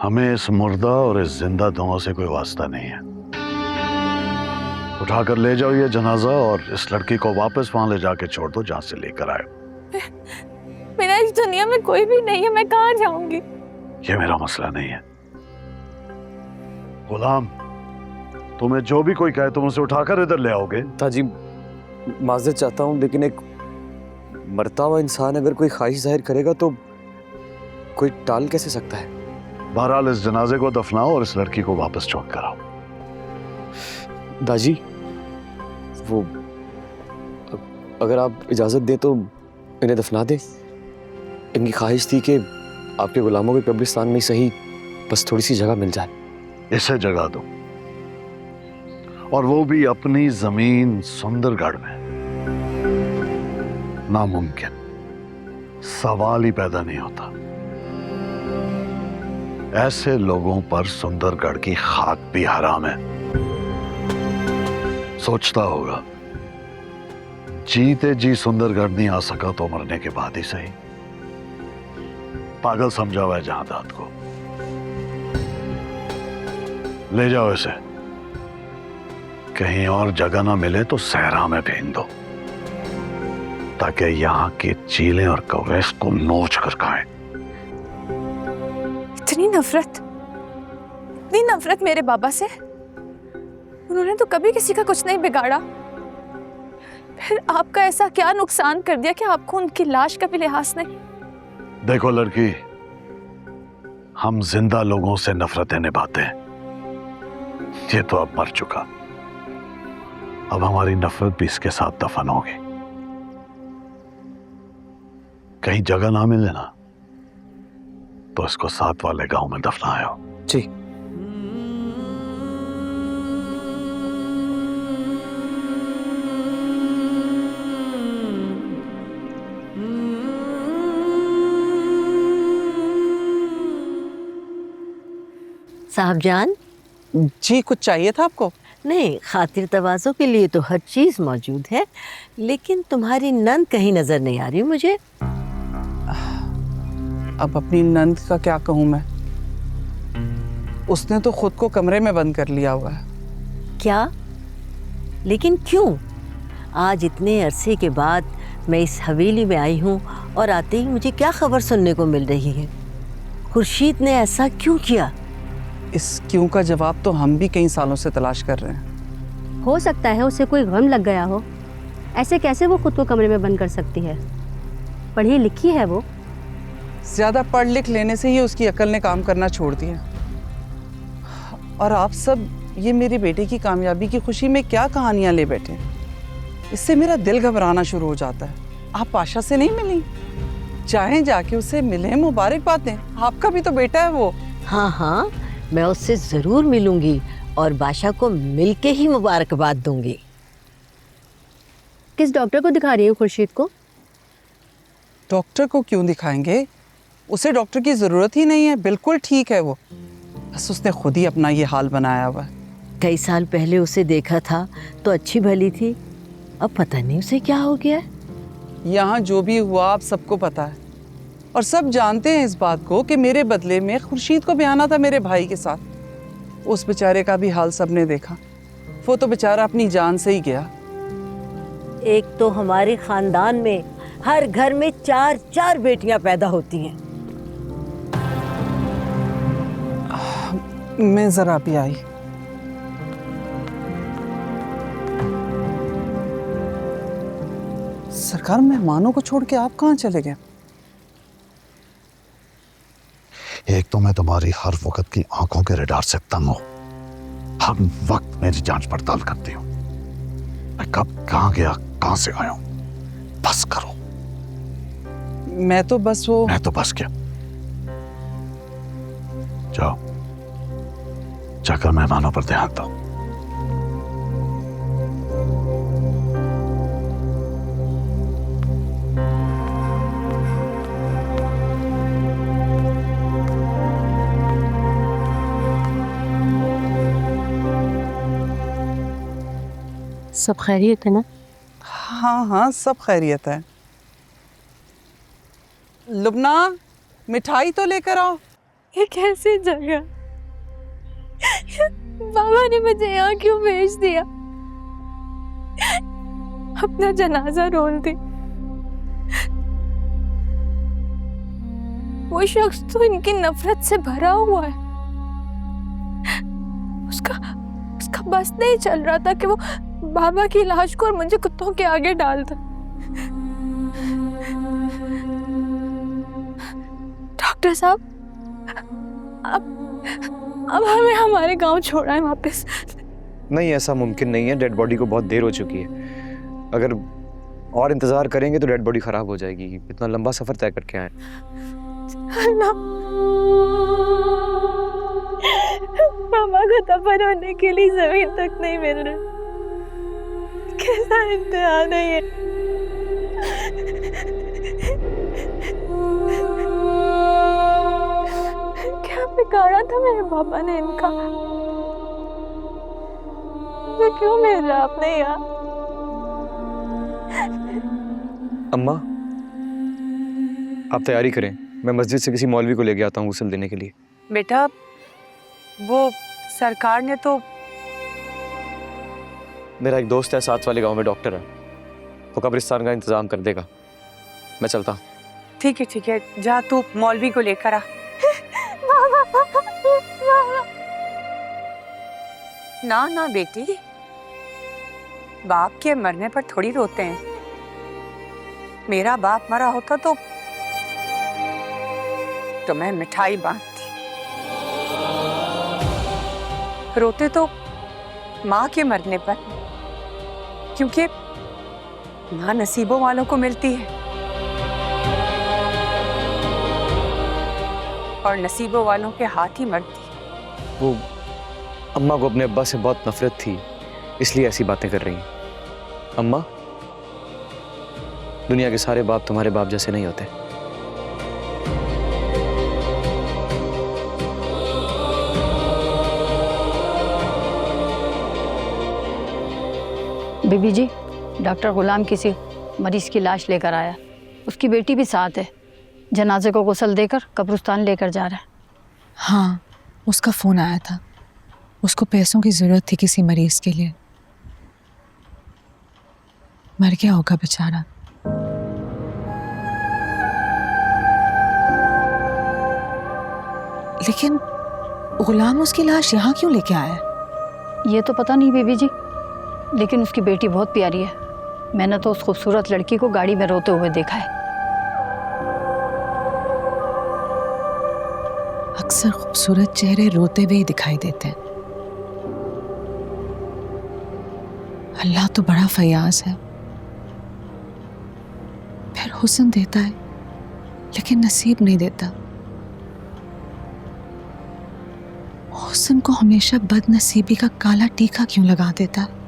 हमें इस मुर्दा और इस जिंदा दोनों से कोई वास्ता नहीं है। उठाकर ले जाओ ये जनाजा और इस लड़की को वापस वहां ले जाके छोड़ दो जहां से लेकर आए। मेरा इस दुनिया में कोई भी नहीं है, मैं कहाँ जाऊंगी? ये मेरा मसला नहीं है। गुलाम, तुम्हें जो भी कोई कहे तुम उसे उठाकर इधर ले आओगे। ताजी माजरत चाहता हूँ, लेकिन एक मरता हुआ इंसान अगर कोई ख्वाहिश जाहिर करेगा तो कोई टाल कैसे सकता है? बहरहाल इस जनाजे को दफनाओ और इस लड़की को वापस छोड़ कर आओ। दाजी, वो अगर आप इजाजत दें तो इन्हें दफना दें। इनकी ख्वाहिश थी कि आपके गुलामों के कब्रिस्तान में ही सही, बस थोड़ी सी जगह मिल जाए। इसे जगह दो, और वो भी अपनी जमीन सुंदरगढ़ में। नामुमकिन, सवाल ही पैदा नहीं होता। ऐसे लोगों पर सुंदरगढ़ की खाक भी हराम है। सोचता होगा जीते जी सुंदरगढ़ नहीं आ सका तो मरने के बाद ही सही। पागल समझा हुआ है जहादात को। ले जाओ इसे, कहीं और जगह ना मिले तो सहरा में फेंक दो, ताकि यहां के चीले और कौवे को नोच कर खाएं। इतनी नफरत मेरे बाबा से। उन्होंने तो कभी किसी का कुछ नहीं बिगाड़ा, फिर आपका ऐसा क्या नुकसान कर दिया कि आपको उनकी लाश का भी लिहाज नहीं? देखो लड़की, हम जिंदा लोगों से नफरतें निभाते हैं। ये तो अब मर चुका, अब हमारी नफरत भी इसके साथ दफन होगी। कहीं जगह ना मिले ना तो इसको साथ वाले गांव में दफनाओ। जी। साहबजान जी, कुछ चाहिए था आपको? नहीं, खातिर तवाज़ो के लिए तो हर चीज़ मौजूद है, लेकिन तुम्हारी नंद कहीं नज़र नहीं आ रही मुझे। अब अपनी नंद का क्या कहूँ मैं, उसने तो खुद को कमरे में बंद कर लिया हुआ है। क्या? लेकिन क्यों? आज इतने अरसे के बाद मैं इस हवेली में आई हूँ और आते ही मुझे क्या खबर सुनने को मिल रही है? खुर्शीद ने ऐसा क्यों किया? इस क्यों का जवाब तो हम भी कई सालों से तलाश कर रहे हैं। हो सकता है उसे कोई गम लग गया हो। ऐसे कैसे वो खुद को कमरे में बंद कर सकती है? पढ़ी लिखी है वो। ज्यादा पढ़ लिख लेने से ही उसकी अकल ने काम करना छोड़ दिया। और आप सब ये मेरी बेटी की कामयाबी की खुशी में क्या कहानियां ले बैठे। इससे मेरा दिल घबराना शुरू हो जाता है। आप पाशा से नहीं मिली? चाहे जाके उसे मिले, मुबारकबाद दें। आपका भी तो बेटा है वो। हाँ हाँ, मैं उससे ज़रूर मिलूंगी और बादशाह को मिलके ही मुबारकबाद दूंगी। किस डॉक्टर को दिखा रही है खुर्शीद को? डॉक्टर को क्यों दिखाएंगे? उसे डॉक्टर की ज़रूरत ही नहीं है, बिल्कुल ठीक है वो। बस उसने खुद ही अपना ये हाल बनाया हुआ है। कई साल पहले उसे देखा था तो अच्छी भली थी, अब पता नहीं उसे क्या हो गया है। यहाँ जो भी हुआ आप सबको पता है, और सब जानते हैं इस बात को कि मेरे बदले में खुर्शीद को ब्याना था मेरे भाई के साथ। उस बेचारे का भी हाल सबने देखा। वो तो बेचारा अपनी जान से ही गया। एक तो हमारे खानदान में हर घर में 4-4 बेटियां पैदा होती हैं। मैं जरा भी आई। सरकार, मेहमानों को छोड़ के आप कहाँ चले गए? एक तो मैं तुम्हारी हर वक्त की आंखों के रडार से तंग हूं। हर वक्त मेरी जांच पड़ताल करती हूं। मैं कब कहां गया, कहां से आया हूं, बस करो। मैं तो बस क्या? जाओ, जाकर मेहमानों पर ध्यान दो। सब खैरियत है ना? हाँ हाँ, सब खैरियत है। लुबना, मिठाई तो लेकर आओ। ये कैसी जगह? बाबा ने मुझे यहाँ क्यों भेज दिया? अपना जनाजा रोल दी। वो शख्स तो इनकी नफरत से भरा हुआ है। उसका बस नहीं चल रहा था कि वो बाबा की लाश को और मुझे कुत्तों के आगे डाल दे। डॉक्टर साहब, अब हमें हमारे गांव छोड़ा है वापस। नहीं, ऐसा मुमकिन नहीं है। डेड बॉडी को बहुत देर हो चुकी है। अगर और इंतजार करेंगे तो डेड बॉडी खराब हो जाएगी। इतना लंबा सफर तय करके आए। मामा को दफन होने के लिए जमीन तक नहीं मिल रही। कैसा इम्तिहान है ये? क्या बिगाड़ा था मेरे पापा ने इनका? मुझे क्यों भेजा आपने यहाँ? अम्मा, आप तैयारी करें। मैं मस्जिद से किसी मौलवी को लेके आता हूँ गुस्ल देने के लिए। बेटा, वो सरकार ने तो मेरा एक दोस्त है साथ वाले गांव में, डॉक्टर है। वो कब्रिस्तान का इंतजाम कर देगा। मैं चलता हूँ। ठीक है, जा तू मौलवी को लेकर आ। ना बेटी, बाप के मरने पर थोड़ी रोते हैं। मेरा बाप मरा होता तो मैं मिठाई बांटती। रोते तो माँ के मरने पर, क्योंकि माँ नसीबों वालों को मिलती है और नसीबों वालों के हाथ ही मरती है। वो अम्मा को अपने अब्बा से बहुत नफरत थी, इसलिए ऐसी बातें कर रही हैं। अम्मा, दुनिया के सारे बाप तुम्हारे बाप जैसे नहीं होते। बीबी जी, डॉक्टर गुलाम किसी मरीज की लाश लेकर आया। उसकी बेटी भी साथ है। जनाजे को गुस्ल देकर कब्रिस्तान लेकर जा रहा है। हाँ, उसका फ़ोन आया था। उसको पैसों की ज़रूरत थी किसी मरीज़ के लिए। मर गया होगा बेचारा। लेकिन गुलाम उसकी लाश यहाँ क्यों लेके आया? ये तो पता नहीं बीबी जी, लेकिन उसकी बेटी बहुत प्यारी है। मैंने तो उस खूबसूरत लड़की को गाड़ी में रोते हुए देखा है। अक्सर खूबसूरत चेहरे रोते हुए ही दिखाई देते हैं। अल्लाह तो बड़ा फयाज है, फिर हुस्न देता है लेकिन नसीब नहीं देता। हुस्न को हमेशा बदनसीबी का काला टीका क्यों लगा देता है?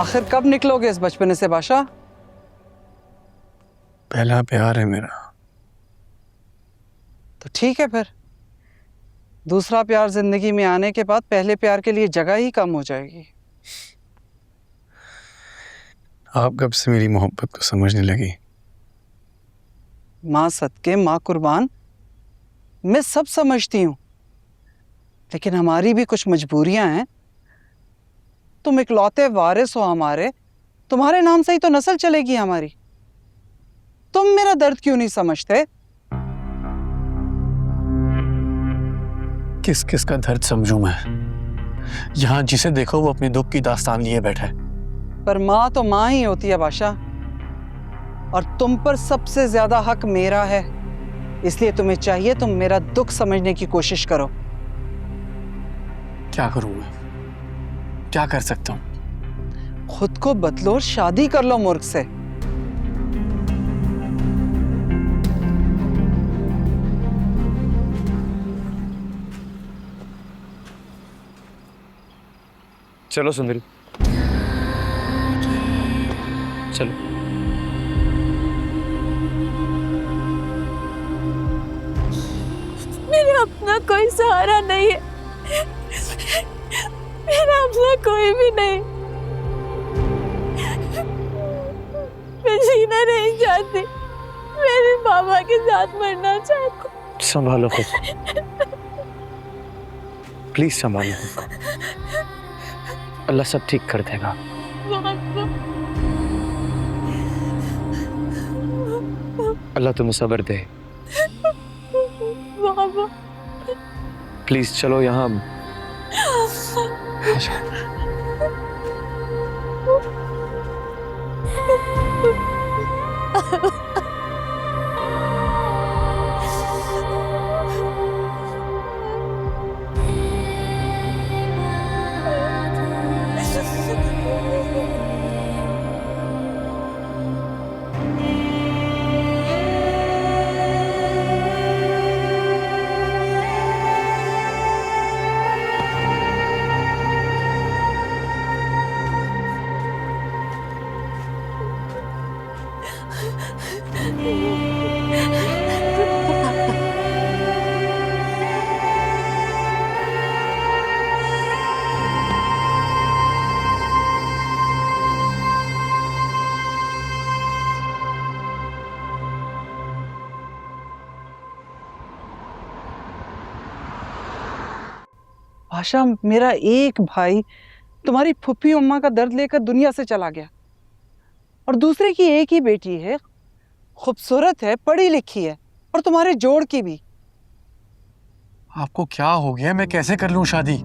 आखिर कब निकलोगे इस बचपने से बादशाह? पहला प्यार है मेरा। तो ठीक है फिर, दूसरा प्यार जिंदगी में आने के बाद पहले प्यार के लिए जगह ही कम हो जाएगी। आप कब से मेरी मोहब्बत को समझने लगी? माँ सदके, माँ कुर्बान, मैं सब समझती हूँ, लेकिन हमारी भी कुछ मजबूरियां हैं। तुम इकलौते वारिस हो हमारे, तुम्हारे नाम से ही तो नस्ल चलेगी हमारी। तुम मेरा दर्द क्यों नहीं समझते? किस किस का दर्द समझूं मैं? यहाँ जिसे देखो वो अपने दुख की दास्तान लिए बैठा है। पर माँ तो माँ ही होती है बादशाह, और तुम पर सबसे ज्यादा हक मेरा है। इसलिए तुम्हें चाहिए तुम मेरा दुख समझने की कोशिश करो। क्या करूं मैं? क्या कर सकता हूं? खुद को बदलो और शादी कर लो मूर्ख से। चलो सुंदरी, चलो। मेरा अपना कोई सहारा नहीं है, मेरा अपना कोई भी नहीं। मैं जीना नहीं चाहती, मेरे बाबा के साथ मरना चाहती हूँ। संभालो खुद, प्लीज संभालो खुद को। अल्लाह सब ठीक कर देगा। अल्लाह तुम्हें सब्र दे। बाबा प्लीज चलो यहाँ। आशा, मेरा एक भाई तुम्हारी फुप्पी अम्मा का दर्द लेकर दुनिया से चला गया, और दूसरे की एक ही बेटी है, खूबसूरत है, पढ़ी लिखी है, और तुम्हारे जोड़ की भी। आपको क्या हो गया? मैं कैसे कर लूं शादी?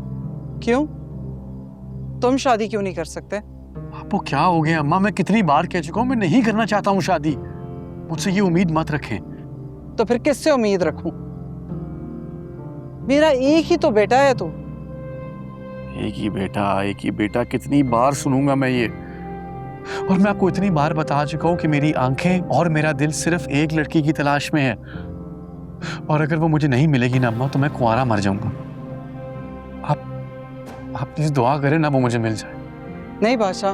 क्यों? तुम शादी क्यों नहीं कर सकते? आपको क्या हो गया अम्मा? मैं कितनी बार कह चुका हूं मैं नहीं करना चाहता हूं शादी। मुझसे ये उम्मीद मत रखें। तो फिर किससे उम्मीद रखूं? मेरा एक ही तो बेटा है तू। एक ही बेटा, कितनी बार सुनूंगा मैं ये? और मैं आपको इतनी बार बता चुका हूं कि मेरी आंखें और मेरा दिल सिर्फ एक लड़की की तलाश में है, और अगर वो मुझे नहीं मिलेगी ना अम्मा, तो मैं कुंवारा मर जाऊंगा। आप प्लीज दुआ करें ना वो मुझे मिल जाए। नहीं बादशाह,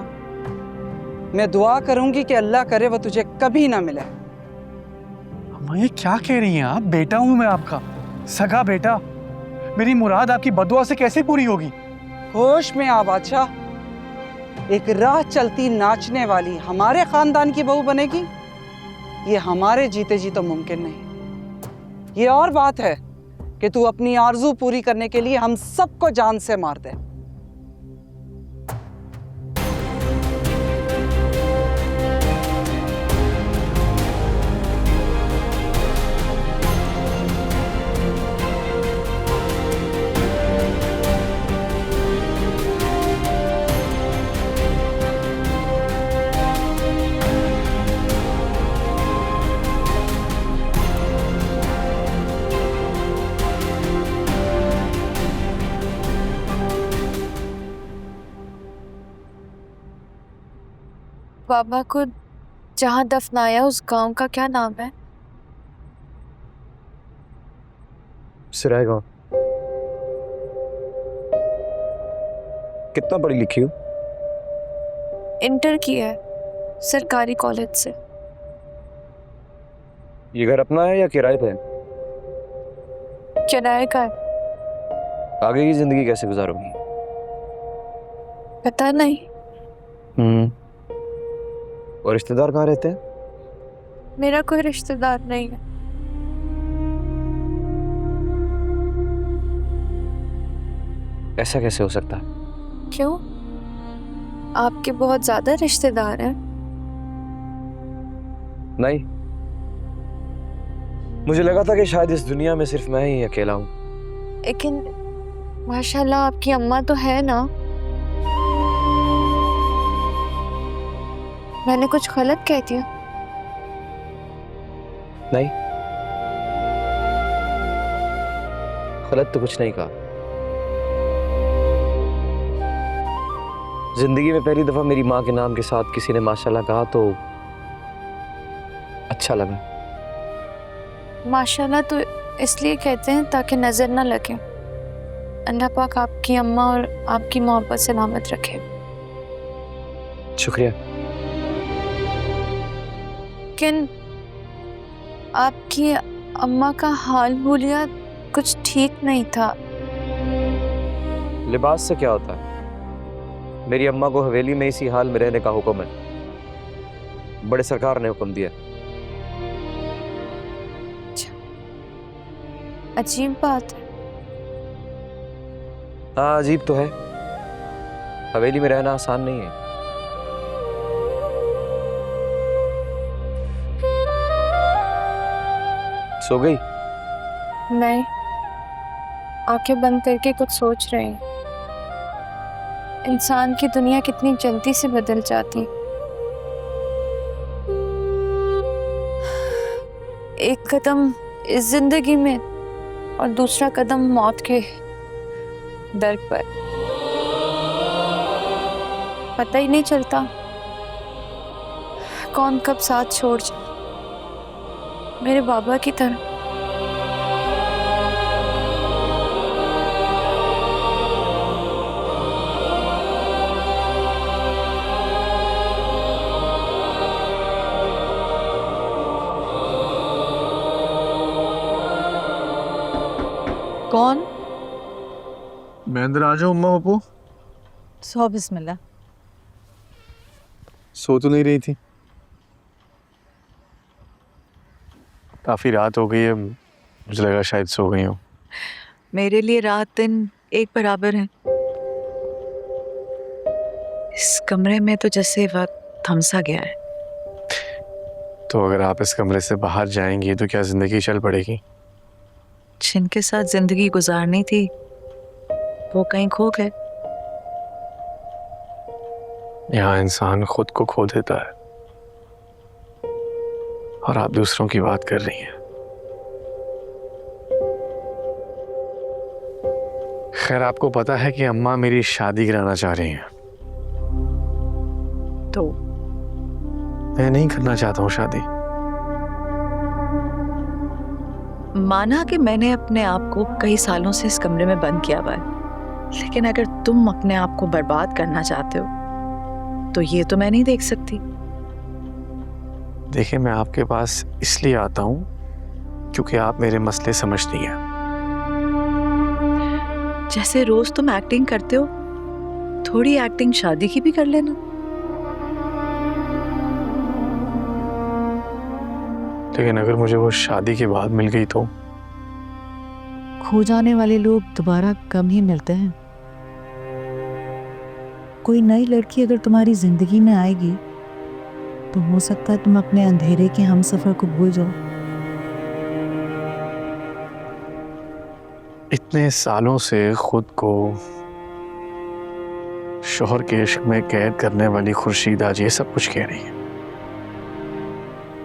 मैं दुआ करूंगी कि अल्लाह करे वो तुझे कभी ना मिले। अम्मा ये क्या कह रही हैं आप? बेटा हूं मैं आपका, सगा बेटा। मेरी मुराद आपकी बदुआ से कैसे पूरी होगी? होश में आ बादशाह, एक राह चलती नाचने वाली हमारे खानदान की बहू बनेगी, ये हमारे जीते जी तो मुमकिन नहीं। ये और बात है कि तू अपनी आरजू पूरी करने के लिए हम सबको जान से मार दे। बाबा को जहाँ दफनाया उस गांव का क्या नाम है? सिराय गाँव। कितना पढ़ी लिखी हो? इंटर की है सरकारी कॉलेज से। ये घर अपना है या किराए पे है? किराए का है। आगे की जिंदगी कैसे गुजारोगी? पता नहीं। और रिश्तेदार कहाँ रहते हैं? मेरा कोई रिश्तेदार नहीं है। ऐसा कैसे हो सकता है? क्यों? आपके बहुत ज्यादा रिश्तेदार हैं? नहीं, मुझे लगा था कि शायद इस दुनिया में सिर्फ मैं ही अकेला हूँ। लेकिन माशाल्लाह आपकी अम्मा तो है ना। मैंने कुछ गलत कह दिया? नहीं, गलत तो कुछ नहीं कहा। जिंदगी में पहली दफा मेरी माँ के नाम के साथ किसी ने माशाल्लाह कहा तो अच्छा लगा। माशाल्लाह तो इसलिए कहते हैं ताकि नजर ना लगे। अल्लाह पाक आपकी अम्मा और आपकी मोहब्बत सलामत रखे। शुक्रिया। लेकिन आपकी अम्मा का हाल हुलिया कुछ ठीक नहीं था। लिबास से क्या होता है? मेरी अम्मा को हवेली में इसी हाल में रहने का हुक्म है। बड़े सरकार ने हुक्म दिया। अजीब बात है। हाँ, अजीब तो है। हवेली में रहना आसान नहीं है। सो गई? नहीं, आंखें बंद करके कुछ सोच रहे हैं। इंसान की दुनिया कितनी जल्दी से बदल जाती। एक कदम इस जिंदगी में और दूसरा कदम मौत के दर पर। पता ही नहीं चलता कौन कब साथ छोड़ जाए। मेरे बाबा की तरह। कौन? मैं अंदर आ जाऊं अम्मा बापू? सो बिस्मिल्लाह। सो तो नहीं रही थी? काफी रात हो गई है, मुझे लगा शायद सो गई हूँ। मेरे लिए रात दिन एक बराबर है। इस कमरे में तो जैसे वक्त थम सा गया है। तो अगर आप इस कमरे से बाहर जाएंगी तो क्या जिंदगी चल पड़ेगी? जिनके साथ जिंदगी गुजारनी थी वो कहीं खो गए। यहाँ इंसान खुद को खो देता है और आप दूसरों की बात कर रही हैं। खैर, आपको पता है कि अम्मा मेरी शादी कराना चाह रही हैं। तो मैं नहीं करना चाहता हूँ शादी। माना कि मैंने अपने आप को कई सालों से इस कमरे में बंद किया हुआ है, लेकिन अगर तुम अपने आप को बर्बाद करना चाहते हो तो ये तो मैं नहीं देख सकती। देखिए, मैं आपके पास इसलिए आता हूँ क्योंकि आप मेरे मसले समझती हैं। जैसे रोज तुम एक्टिंग करते हो, थोड़ी एक्टिंग शादी की भी कर लेना। लेकिन अगर मुझे वो शादी के बाद मिल गई तो? खो जाने वाले लोग दोबारा कम ही मिलते हैं। कोई नई लड़की अगर तुम्हारी जिंदगी में आएगी तो हो सकता है तुम अपने अंधेरे के हमसफर को भूल जाओ। इतने सालों से खुद को शोहर के इश्क में कैद करने वाली खुर्शीद आज ये सब कुछ कह रही है।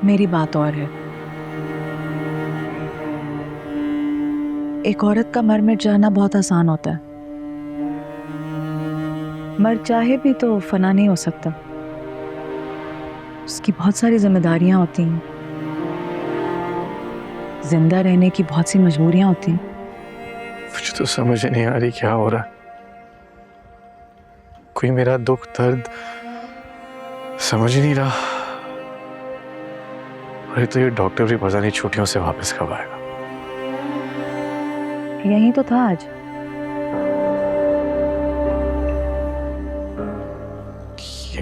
मेरी बात और है। एक औरत का मर मिट जाना बहुत आसान होता है। मर चाहे भी तो फना नहीं हो सकता। उसकी बहुत सारी जिम्मेदारियां होती हैं, जिंदा रहने की बहुत सी मजबूरियां होती हैं। मुझे तो समझ नहीं आ रही क्या हो रहा है। कोई मेरा दुख दर्द समझ ही नहीं रहा। अरे तो ये डॉक्टर भी पता नहीं छुट्टियों से वापस कब आएगा। यही तो था आज।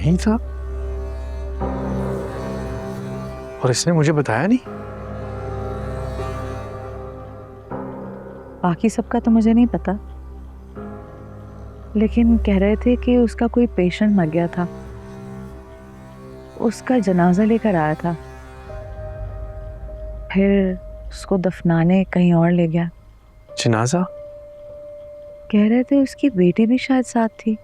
यहीं था और इसने मुझे बताया नहीं। बाकी सबका तो मुझे नहीं पता, लेकिन कह रहे थे कि उसका कोई पेशेंट मर गया था, उसका जनाजा लेकर आया था, फिर उसको दफनाने कहीं और ले गया। जनाजा? कह रहे थे उसकी बेटी भी शायद साथ थी।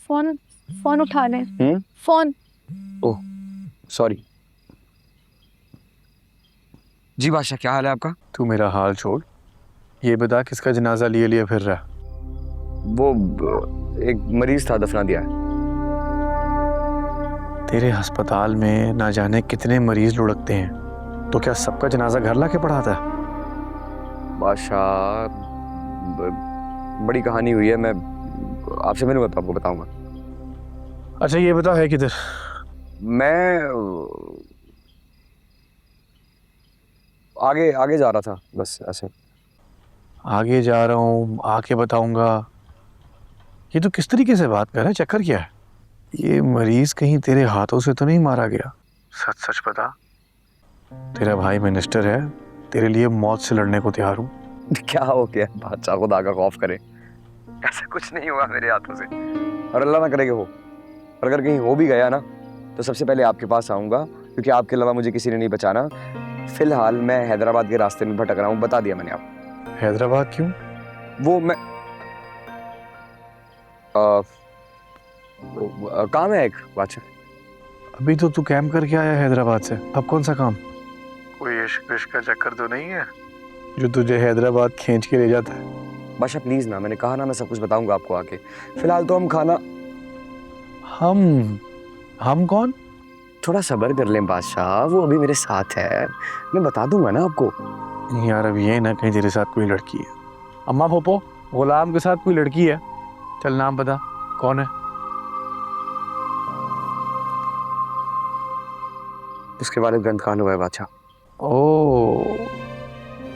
फोन फोन उठा ले। फोन। Oh sorry. जी बादशाह, क्या हाल है आपका? तू मेरा हाल छोड़, ये बता किसका जनाजा लिए लिए फिर रहा? वो एक मरीज था, दफना दिया है। तेरे अस्पताल में ना जाने कितने मरीज लुढ़कते हैं, तो क्या सबका जनाजा घर लाके पढ़ाता है? बादशाह बड़ी कहानी हुई है, मैं आपसे मिलूंगा तो आपको बताऊंगा। अच्छा ये बता है किधर? मैं आगे आगे जा रहा था, बस ऐसे। आगे जा रहा हूँ, आके बताऊंगा। ये तो किस तरीके से बात कर रहा है? चक्कर क्या है? ये मरीज कहीं तेरे हाथों से तो नहीं मारा गया? सच सच बता। तेरा भाई मिनिस्टर है, तेरे लिए मौत से लड़ने को तैयार हूँ। क्या हो गया? बादशाह खुदा का खौफ करे, ऐसा कुछ नहीं हुआ मेरे हाथों से, और अल्लाह ना करे कि हो। और अगर कहीं हो भी गया ना, तो सबसे पहले आपके पास आऊंगा, क्योंकि आपके अलावा मुझे किसी ने नहीं बचाना। फिलहाल मैं हैदराबाद के रास्ते में भटक रहा हूँ, बता दिया मैंने आपको। हैदराबाद क्यों? वो मैं काम है एक बादशाह। अभी तो तू कैंप करके आया हैदराबाद से, अब कौन सा काम? कोई इश्क विश्क का चक्कर तो नहीं है जो तुझे हैदराबाद खींच के ले जाता है? बादशाह प्लीज ना, मैंने कहा ना मैं सब कुछ बताऊंगा आपको आके। फिलहाल तो हम खाना। हम कौन? थोड़ा सब्र कर लें बादशाह, वो अभी मेरे साथ है, मैं बता दूंगा ना आपको। यार अब ये ना कहीं तेरे साथ कोई लड़की है। अम्मा पोपो, गुलाम के साथ कोई लड़की है? चल नाम बता, कौन है? उसके बाद ग्रंथ खान हुआ है बादशाह। ओ,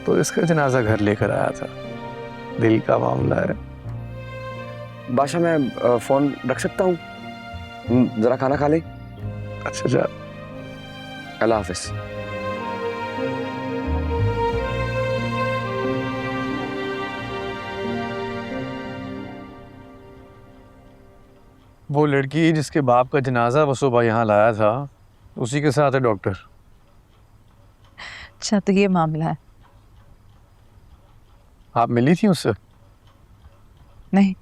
तो इसका जनाजा घर लेकर आया था। दिल का मामला है। बादशाह मैं फोन रख सकता हूँ? जरा खाना खा ले। अच्छा जा। अल्लाह हाफिज। वो लड़की जिसके बाप का जनाजा वो सुबह यहाँ लाया था, उसी के साथ है डॉक्टर। अच्छा तो ये मामला है। आप मिली थी उससे? नहीं।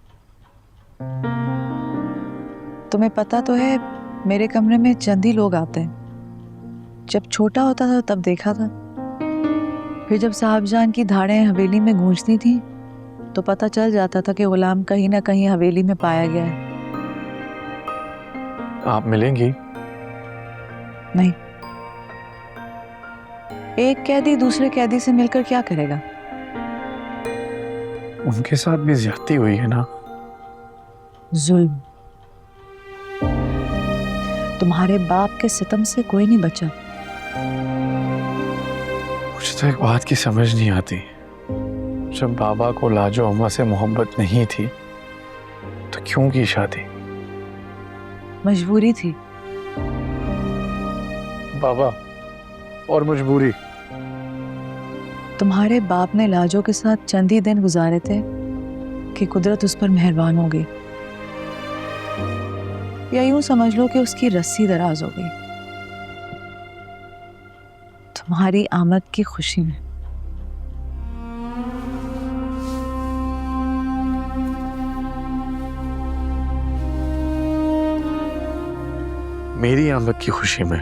तुम्हें पता तो है मेरे कमरे में चंद ही लोग आते हैं। जब छोटा होता था तब देखा था, फिर जब साहबजान की धाड़ें हवेली में गूंजती थी तो पता चल जाता था कि गुलाम कहीं ना कहीं हवेली में पाया गया है। आप मिलेंगी? नहीं। एक कैदी दूसरे कैदी से मिलकर क्या करेगा? उनके साथ भी ज्यादती हुई है ना? जुल्म। तुम्हारे बाप के सितम से कोई नहीं बचा। मुझे तो एक बात की समझ नहीं आती, जब बाबा को लाजो अम्मा से मोहब्बत नहीं थी तो क्यों की शादी? मजबूरी थी। बाबा और मजबूरी। तुम्हारे बाप ने लाजो के साथ चंद ही दिन गुजारे थे कि कुदरत उस पर मेहरबान हो गई, या यूं समझ लो कि उसकी रस्सी दराज हो गई तुम्हारी आमद की खुशी में। मेरी आमद की खुशी में?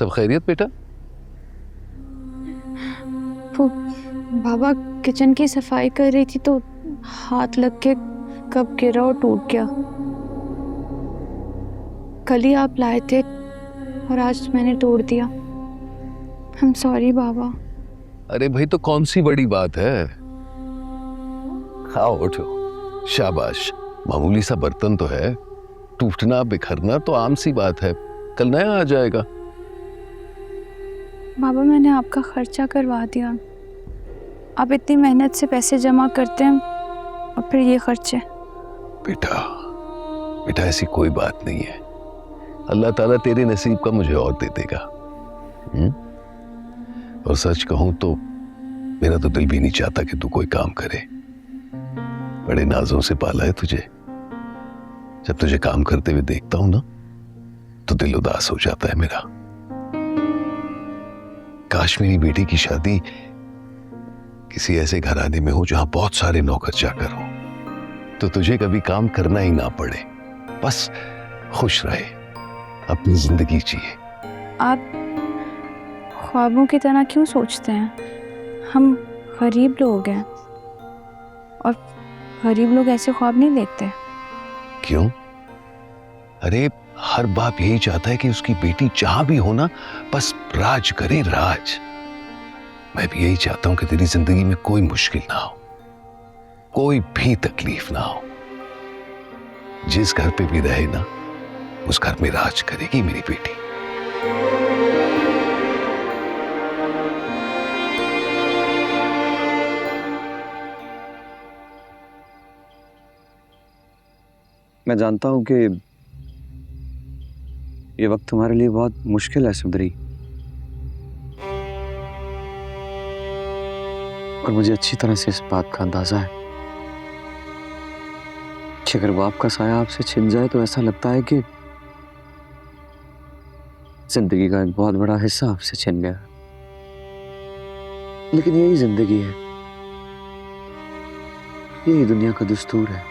सब खैरियत बेटा? वो बाबा किचन की सफाई कर रही थी तो हाथ लग के कप गिरा और टूट गया। कल ही आप लाए थे और आज मैंने तोड़ दिया। I'm sorry बाबा। अरे भाई तो कौन सी बड़ी बात है? आओ उठो, शाबाश। मामूली सा बर्तन तो है, टूटना बिखरना तो आम सी बात है, कल नया आ जाएगा। बाबा मैंने आपका खर्चा करवा दिया। आप इतनी मेहनत से पैसे जमा करते हैं और फिर ये खर्चे। बेटा बेटा ऐसी कोई बात नहीं है, अल्लाह ताला तेरे नसीब का मुझे और दे देगा। और सच कहूं तो मेरा तो दिल भी नहीं चाहता कि तू कोई काम करे। बड़े नाजों से पाला है तुझे, जब तुझे काम करते हुए देखता हूं ना तो दिल उदास हो जाता है मेरा। काश मेरी बेटी की शादी किसी ऐसे घराने में हो जहां बहुत सारे नौकर चाकर हो, तो तुझे कभी काम करना ही ना पड़े, बस खुश रहे, अपनी जिंदगी जिए। आप ख्वाबों की तरह क्यों सोचते हैं? हम गरीब लोग हैं और गरीब लोग ऐसे ख्वाब नहीं देखते। क्यों? अरे हर बाप यही चाहता है कि उसकी बेटी जहां भी हो ना बस राज करे, राज। मैं भी यही चाहता हूं कि तेरी जिंदगी में कोई मुश्किल ना हो, कोई भी तकलीफ ना हो। जिस घर पे भी रहे ना उस घर में राज करेगी मेरी बेटी। मैं जानता हूं कि ये वक्त तुम्हारे लिए बहुत मुश्किल है सुंदरी, और मुझे अच्छी तरह से इस बात का अंदाजा है कि अगर बाप का साया आपसे छिन जाए तो ऐसा लगता है कि जिंदगी का एक बहुत बड़ा हिस्सा आपसे छिन गया। लेकिन यही जिंदगी है, यही दुनिया का दस्तूर है।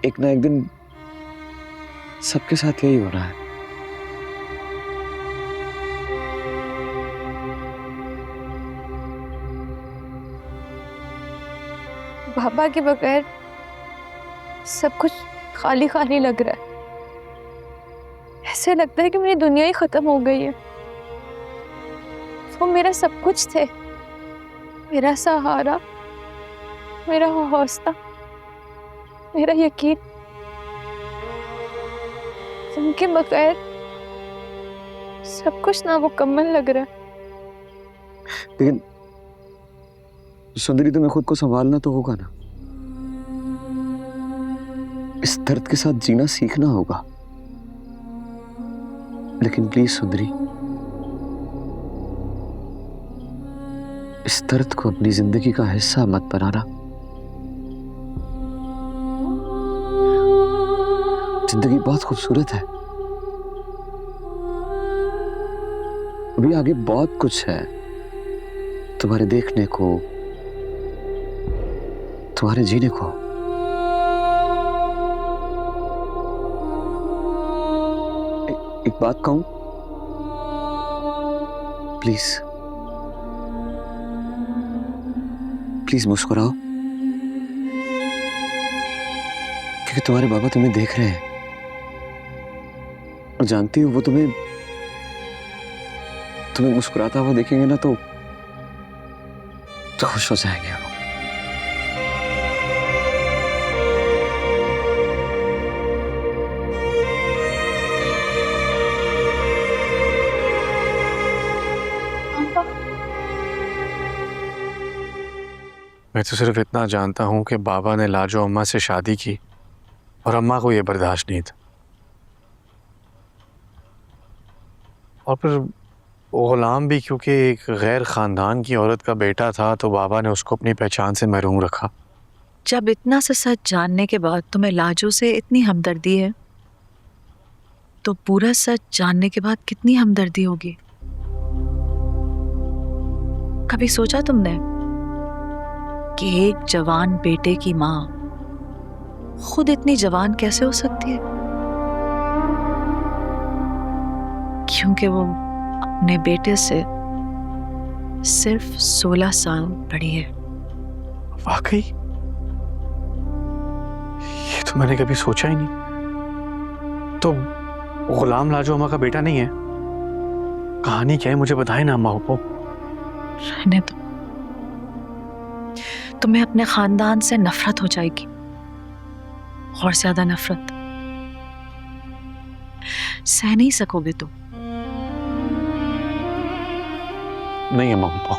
एक ना एक दिन सबके साथ यही हो रहा है। बाबा के बगैर सब कुछ खाली खाली लग रहा है। ऐसे लगता है कि मेरी दुनिया ही खत्म हो गई है। वो मेरा सब कुछ थे, मेरा सहारा, मेरा हौसला, मेरा यकीन। उनके बगैर सब कुछ नामुकम्मल लग रहा है। लेकिन सुंदरी, तुम्हें खुद को संभालना तो होगा ना, इस दर्द के साथ जीना सीखना होगा। लेकिन प्लीज सुंदरी, इस दर्द को अपनी जिंदगी का हिस्सा मत बनाना। जिंदगी बहुत खूबसूरत है, अभी आगे बहुत कुछ है तुम्हारे देखने को, तुम्हारे जीने को। एक बात कहूं, प्लीज प्लीज मुस्कुराओ, क्योंकि तुम्हारे बाबा तुम्हें देख रहे हैं और जानती हो वो तुम्हें मुस्कुराता हुआ देखेंगे ना तो खुश हो जाएंगे वो। मैं तो सिर्फ इतना जानता हूँ कि बाबा ने लाजो अम्मा से शादी की और अम्मा को ये बर्दाश्त नहीं था। और फिर गुलाम भी क्योंकि एक गैर ख़ानदान की औरत का बेटा था तो बाबा ने उसको अपनी पहचान से महरूम रखा। जब इतना सा सच जानने के बाद तुम्हें लाजो से इतनी हमदर्दी है तो पूरा सच जानने के बाद कितनी हमदर्दी होगी। कभी सोचा तुमने कि एक जवान बेटे की माँ खुद इतनी जवान कैसे हो सकती है? क्योंकि वो अपने बेटे से सिर्फ 16 साल बड़ी है। वाकई? ये तो मैंने कभी सोचा ही नहीं। तो गुलाम लाजो अम्मा का बेटा नहीं है? कहानी क्या है, मुझे बताए ना अम्मा को। रहने दो, तुम्हें अपने खानदान से नफरत हो जाएगी, और ज्यादा नफरत सह नहीं सकोगे तुम। नहीं अम्मा को,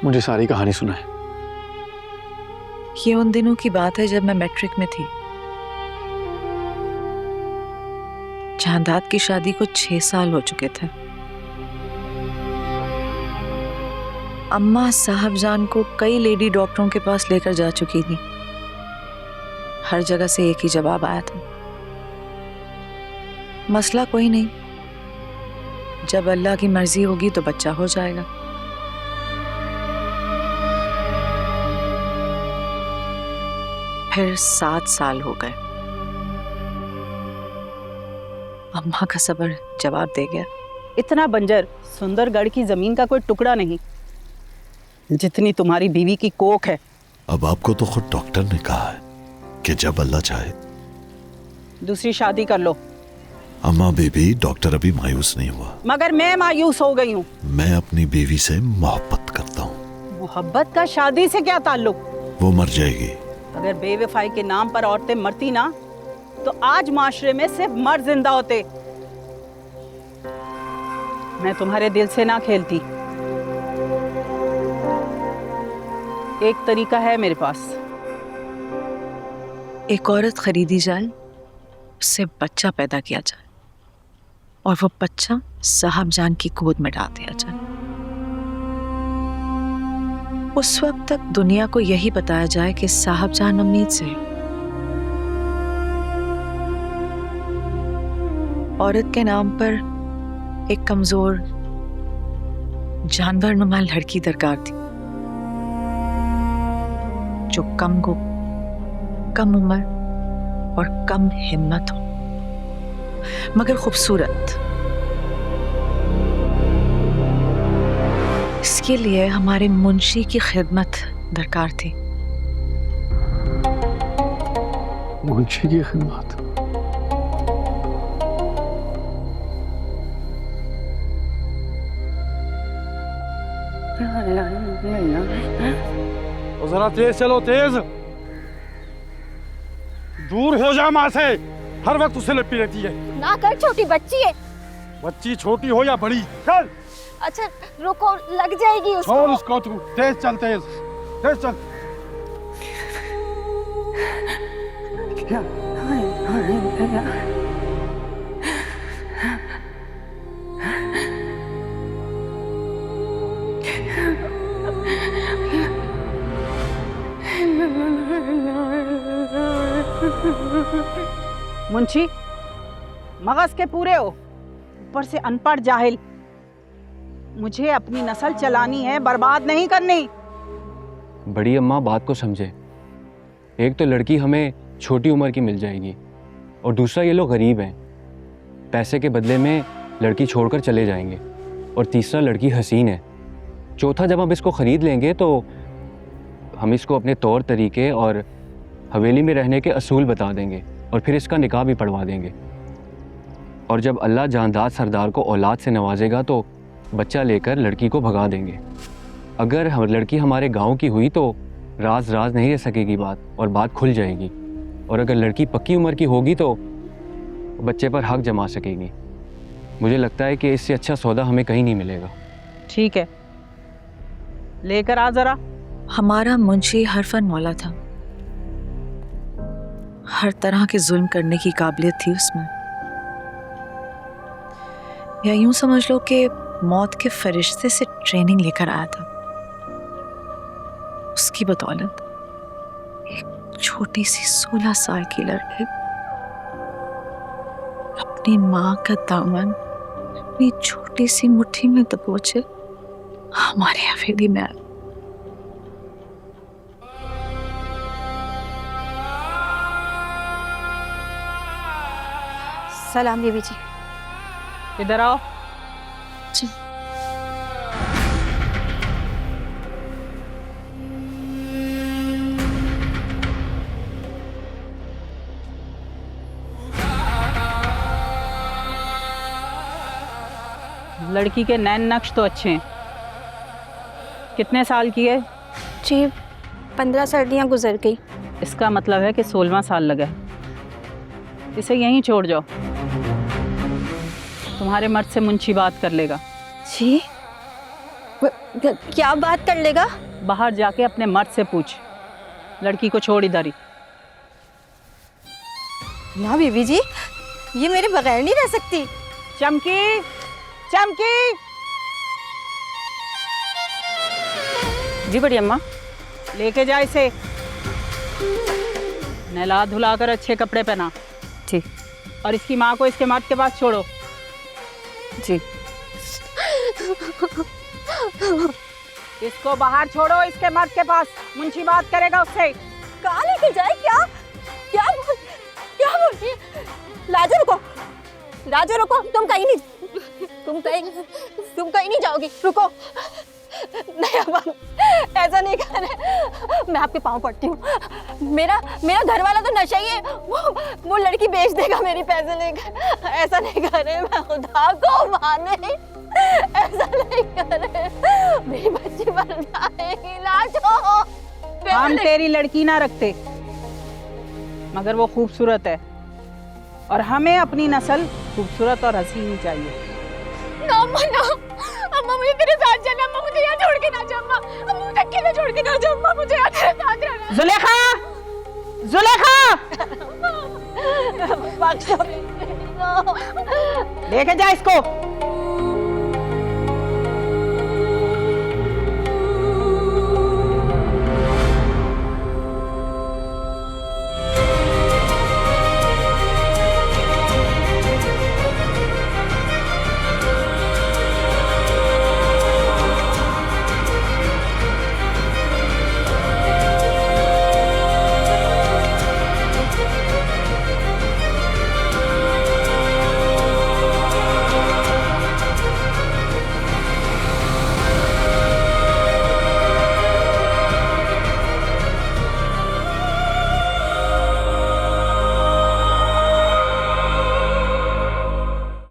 मुझे सारी कहानी सुनाए। ये उन दिनों की बात है जब मैं मैट्रिक में थी। जांदाद की शादी को 6 साल हो चुके थे। अम्मा साहबजान को कई लेडी डॉक्टरों के पास लेकर जा चुकी थी। हर जगह से एक ही जवाब आया था, मसला कोई नहीं, जब अल्लाह की मर्जी होगी तो बच्चा हो जाएगा। फिर 7 साल हो गए। अम्मा का सब्र जवाब दे गया। इतना बंजर सुंदरगढ़ की जमीन का कोई टुकड़ा नहीं जितनी तुम्हारी बीवी की कोख है। अब आपको तो खुद डॉक्टर ने कहा है कि जब अल्लाह चाहे दूसरी शादी कर लो। अम्मा बीबी, डॉक्टर अभी मायूस नहीं हुआ। मगर मैं मायूस हो गई हूँ। मैं अपनी बीवी से मोहब्बत करता हूँ। मोहब्बत का शादी से क्या ताल्लुक? वो मर जाएगी। अगर बेवफाई के नाम पर औरतें मरती ना, तो आज माशरे में सिर्फ मर्द जिंदा होते। मैं तुम्हारे दिल से ना खेलती। एक तरीका है मेरे पास। एक औरत खरीदी जाए, उससे बच्चा पैदा किया जाए, और वो बच्चा साहबजान की गोद में डाल दिया जाए। उस वक्त तक दुनिया को यही बताया जाए कि साहबजान उम्मीद से। औरत के नाम पर एक कमजोर जानवर नुमा लड़की दरकार थी, जो कम गो, कम उम्र और कम हिम्मत हो, मगर खूबसूरत। इसके लिए हमारे मुंशी की खिदमत दरकार थी। मुंशी की खिदमत? तो जरा तेज चलो, तेज। दूर हो जा माँ से, हर वक्त उसे लिपटी रहती है। ना कर, छोटी बच्ची है। बच्ची छोटी हो या बड़ी, चल। अच्छा रुको, लग जाएगी उसको। छोड़ उसको, तू तेज चल, तेज तेज चल। मुंशी, मगज के पूरे हो, ऊपर से अनपढ़ जाहिल। मुझे अपनी नस्ल चलानी है, बर्बाद नहीं करनी। बड़ी अम्मा बात को समझे। एक तो लड़की हमें छोटी उम्र की मिल जाएगी, और दूसरा ये लोग गरीब हैं, पैसे के बदले में लड़की छोड़कर चले जाएंगे, और तीसरा लड़की हसीन है। चौथा, जब हम इसको ख़रीद लेंगे तो हम इसको अपने तौर तरीके और हवेली में रहने के असूल बता देंगे, और फिर इसका निकाह भी पढ़वा देंगे। और जब अल्लाह जानदाद सरदार को औलाद से नवाजेगा तो बच्चा लेकर लड़की को भगा देंगे। अगर लड़की हमारे गांव की हुई तो राज राज नहीं रह सकेगी बात, और बात खुल जाएगी। और अगर लड़की पक्की उम्र की होगी तो बच्चे पर हक जमा सकेगी। मुझे लगता है कि इससे अच्छा सौदा हमें कहीं नहीं मिलेगा। ठीक है, लेकर आ जरा। हमारा मुंशी हरफन मौला था, हर तरह के जुल्म करने की काबिलियत थी उसमें। या यूं समझ लो कि मौत के फरिश्ते से ट्रेनिंग लेकर आया था। उसकी बदौलत एक छोटी सी 16 साल की लड़की अपनी माँ का दामन अपनी छोटी सी मुट्ठी में दबोचे हमारे हवेली में आया। सलाम बीबी जी। इधर आओ। लड़की के नैन नक्श तो अच्छे हैं। कितने साल की है? जी 15 सर्दियाँ गुजर गई। इसका मतलब है कि 16वां साल लगा है। इसे यहीं छोड़ जाओ, तुम्हारे मर्द से मुंशी बात कर लेगा। जी क्या बात कर लेगा? बाहर जाके अपने मर्द से पूछ। लड़की को छोड़ इधर ही। ना बीबी जी, ये मेरे बगैर नहीं रह सकती। चमकी, चमकी। जी बड़ी अम्मा। लेके जा इसे, नहला धुला कर अच्छे कपड़े पहना। ठीक। और इसकी माँ को इसके मर्द के पास छोड़ो। जी। इसको बाहर छोड़ो, इसके मर्द के पास। मुंशी बात करेगा उससे। कहाँ लेके जाए? क्या क्या बोलती है? राजू रुको, राजू रुको, तुम कहीं नहीं जाओगी। रुको। नहीं अम्मा, ऐसा नहीं कर रहे। मैं आपके पाँव पड़ती हूँ। मेरा घर वाला तो नशा ही है। वो लड़की बेच देगा मेरी पैसे लेकर। ऐसा नहीं कर रहे, मैं खुदा को माने, ऐसा नहीं कर रहे। मेरी बच्ची मर जाएगी। लाजो, हम तेरी लड़की ना रखते, मगर वो खूबसूरत है और हमें अपनी नस्ल खूबसूरत और हसीन चाहिए। ना अम्मा, ना अम्मा, मुझे तेरे साथ जाना। अम्मा मुझे यहाँ छोड़ के ना जा। अम्मा, अम्मा मुझे अकेले छोड़ के ना जा। अम्मा मुझे यहाँ तेरे साथ रहना। जुलेखा, जुलेखा, लेके जा इसको।